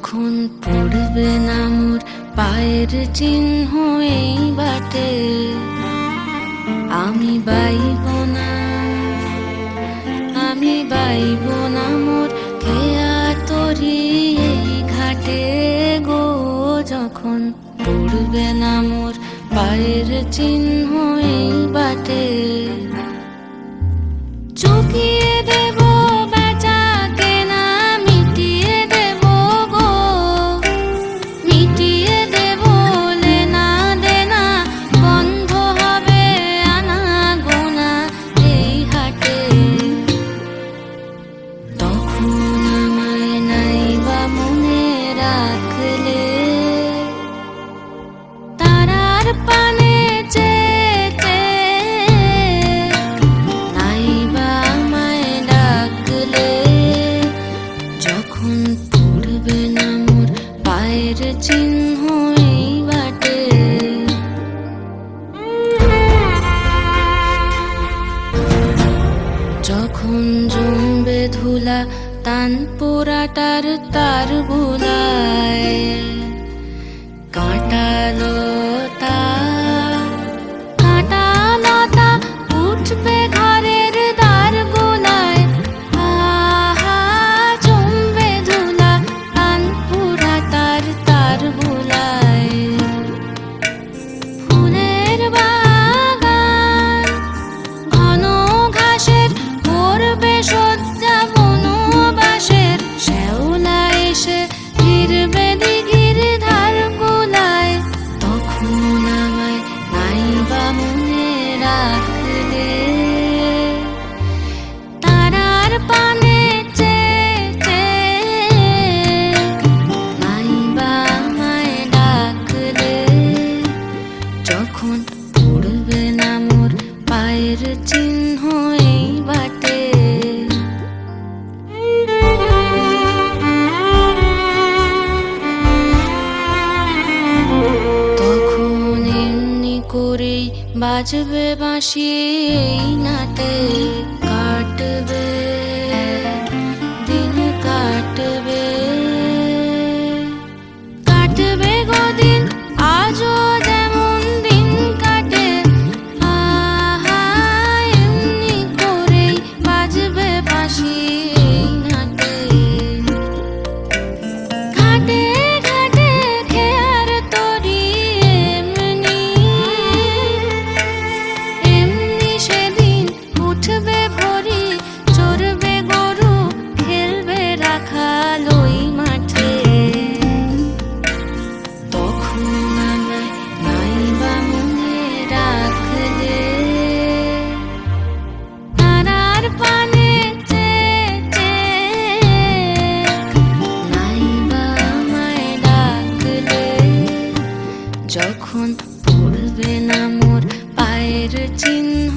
যখন পড়বে না মোর পায়ের চিহ্ন এই বাটে, আমি বাইব না, আমি বাইব না মোর খেয়া তরি এই ঘাটে গো। যখন পড়বে না মোর পায়ের চিহ্ন এই বাটে, চুকিয়ে দেব বেচা কেনা, মিটিয়ে দেব গো, মিটিয়ে দেব লেনা দেনা, বন্ধ হবে আনা গোনা এই হাটে। তখন আমায় নাইবা মনে রাখলে, তারার পানে যখন পড়বে না মোর পায়ের চিহ্ন এই বাটে। যখন জমবে ধুলা তান পোড়াটার তার বুলায়, কাঁটা লতা কাঁটা লতা উঠবে ঘরের দ্বার গোলায়, আহা জমবে ধুলা তান পোড়াটার তার বুলায়। ফুলের বাগান ঘন ঘাসের করবে সজ্জা বনবাসের, শ্যাওলা এসে ফিরবে দিঘির ধার গোলায়। তখন আমায় নাইবা মনে রাখলে, তারার পানে নাইবা আমায় ডাকলে। যখন পড়বে না মোর পায়ের চিহ্ন এই বাটে। তখন এমনি করেই বাজবে বাঁশি এই নাটে, কাটবে দিন কাটবে, কাটবে গদিন আজও যেমন দিন কাটে, আহা এমনি করেই বাজবে বাঁশি এই নাটে। ঘাটে ঘাটে খেয়ার তরি এমনি, এমনি সেদিন উঠবে ভরি, চড়বে গরু খেলবে রাখাল ওই মাঠে। তখন আমায় নাইবা মনে রাখলে, তারার পানে নাইবা আমায় ডাকলে। যখন পড়বে না মোর পায়ের চিহ্ন